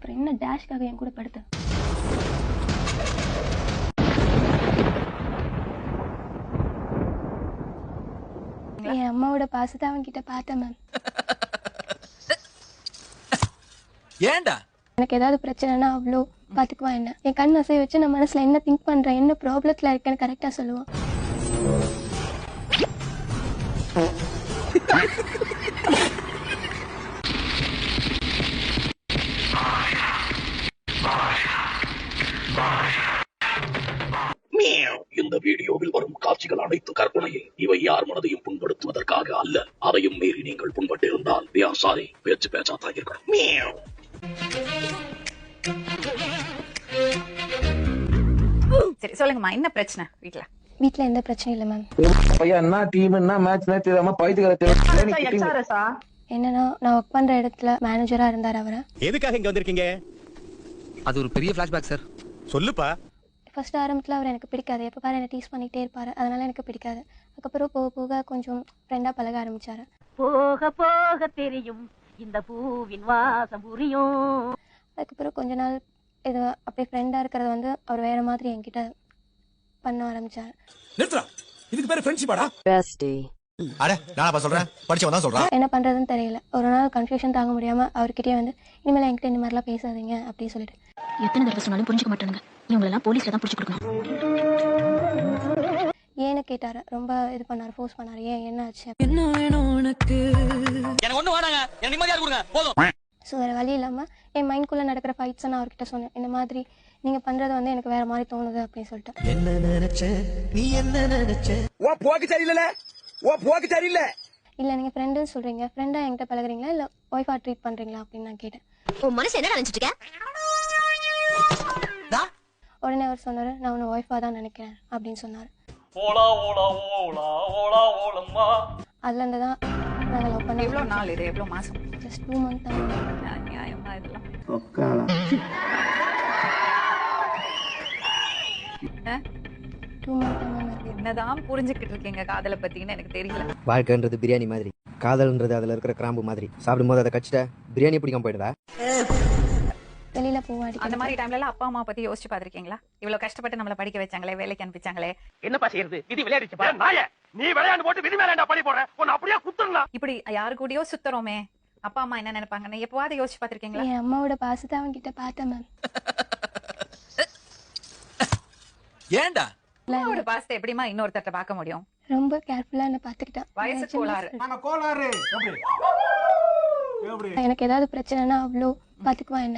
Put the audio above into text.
அப்புறம் என்ன டேஷ்காக என் கூட படுத்த? என் அம்மாவோட பாசத்தை அவன்கிட்ட பார்த்தேன் மேம். ஏண்டா எனக்கு ஏதாவது பிரச்சனைனா அவ்வளோ பார்த்துக்குவான் என்ன. என் கண் அசை வச்சு நான் மனசில் என்ன திங்க் பண்ணுறேன், என்ன ப்ராப்ளத்தில் இருக்கேன்னு கரெக்டாக சொல்லுவான். இந்த வீடியோவில் வரும் காட்சிகள் அனைத்து கற்பனையில். இவை யார் மனதையும் புண்படுத்துவதற்காக அல்ல. அதையும் மீறி நீங்கள் புண்பட்டிருந்தால் சாரி, பேச்சு பேச்சாத்தான் இருக்கணும். சரி சொல்லுங்கம்மா, என்ன பிரச்சனை வீட்ல? வீட்டில் எந்த பிரச்சனையும் இல்லை மேம். என்னன்னா, நான் ஒர்க் பண்ணுற இடத்துல மேனேஜராக இருந்தார் அவரை. எதுக்காக இங்க வந்திருக்கீங்க? அது ஒரு பெரிய ஃபிளாஷ்பேக் சார். சொல்லுப்பா. ஃபர்ஸ்ட் ஆரம்பத்தில் அவர் எனக்கு பிடிக்காது, எப்போ பாரு என்னை டீஸ் பண்ணிகிட்டே இருப்பார், அதனால எனக்கு பிடிக்காது. அதுக்கப்புறம் போக போக கொஞ்சம் ஃப்ரெண்டாக பழக ஆரம்பித்தார். போக போக தெரியும் இந்த பூவின் வாசம் புரியும். அதுக்கப்புறம் கொஞ்ச நாள் இது அப்படியே ஃப்ரெண்டாக இருக்கிறது வந்து அவர் வேறு மாதிரி என்கிட்ட பண்ண ஆரம்பித்தார். இதுக்கு பேரு ஃப்ரெண்ட்ஷிப்பாடா? என்ன பண்ணுறதுன்னு தெரியல. ஒரு நாள் கன்ஃபியூஷன் தாங்க முடியாமல் அவர்கிட்டயே வந்து இனிமேல் என்கிட்ட இந்த மாதிரிலாம் பேசாதீங்க அப்படின்னு சொல்லிட்டு. எத்தனை தடவை சொன்னாலும் புரிஞ்சுக்க மாட்டாங்க. இவங்களெல்லாம் போலீஸ்ல தான் பிடிச்சி கொடுக்கணும். ஏன்னு கேட்டார், ரொம்ப இது பண்ணார், ஃபோர்ஸ் பண்ணார். ஏன் என்ன ஆச்சு? என்ன வேணும் உனக்கு? எனக்கு ஒண்ணு வேணாங்க, எனக்கு நிம்மதியா கொடுங்க போதும். ஸோ வேறு வழி இல்லாமல் என் மைண்ட்குள்ளே நடக்கிற ஃபைட்ஸை நான் அவர்கிட்ட சொன்னேன். இந்த மாதிரி நீங்கள் பண்ணுறது வந்து எனக்கு வேறு மாதிரி தோணுது அப்படின்னு சொல்லிட்டு. என்ன நினைச்ச நீ, என்ன நினைச்ச? ஓ போக்கு சரியில்லை, ஓ போக்கு சரியில்லை. இல்லை நீங்கள் ஃப்ரெண்டுன்னு சொல்கிறீங்க, ஃப்ரெண்டாக என்கிட்ட பழகுறீங்களா இல்லை ஒய்ஃபாக ட்ரீட் பண்ணுறீங்களா அப்படின்னு நான் கேட்டேன். உன் மனசு என்ன நினைச்சிட்டு இருக்க? உடனே அவர் சொன்னார், நான் உன்னை ஒய்ஃபாக தான் நினைக்கிறேன் அப்படின்னு சொன்னார். அதுலேருந்து தான் நாங்கள் லவ் பண்ண. எவ்வளோ நாள் இது? எவ்வளோ மாசம்? ஜஸ்ட் 2 months தான். நியாயமா இதெல்லாம்? 2 months தான். என்னதான் புரிஞ்சுக்கிட்டு இருக்கீங்க காதலை பத்தின்னு எனக்கு தெரியல. வாழ்க்கைன்றது பிரியாணி மாதிரி, காதல்ன்றது அதுல இருக்கிற கிராம்பு மாதிரி. சாப்பிடும்போது அதை கச்சிட்ட பிரியாணி பிடிக்காம போயிடுதா? வெளியில போவாடி. அந்த மாதிரி டைம்ல எல்லாம் அப்பா அம்மா பத்தி யோசிச்சு பாத்திருக்கீங்களா? இவ்வளவு கஷ்டப்பட்டு நம்மள படிக்க வச்சாங்களே, வேலைக்கு அனுப்பிச்சாங்களே. என்னப்பா செய்யறது? விதி விளையாடிச்சுப்பா. நாயே, நீ விளையாண்டு போட்டு விதி மேல பழி போடுற. உன்னை அப்படியே குத்துறலாம். இப்படி யாரு கூடயோ சுத்துறோமே, அப்பா அம்மா என்ன நினைப்பாங்கன்னு எப்பவாவது யோசிச்சு பாத்திருக்கீங்களா? என் அம்மாவோட பாசத்தை அவன்கிட்ட பார்த்தேன் மேம். ஏண்டா அம்மாவோட பாசத்தை எப்படிமா இன்னொருத்தட்ட பார்க்க முடியும்? ரொம்ப கேர்ஃபுல்லா என்ன பாத்துக்கிட்டேன். வயசு கோளாறு. எனக்கு ஏதாவது பிரச்சனைனா அவ்வளோ பாத்துக்குவான் என்ன.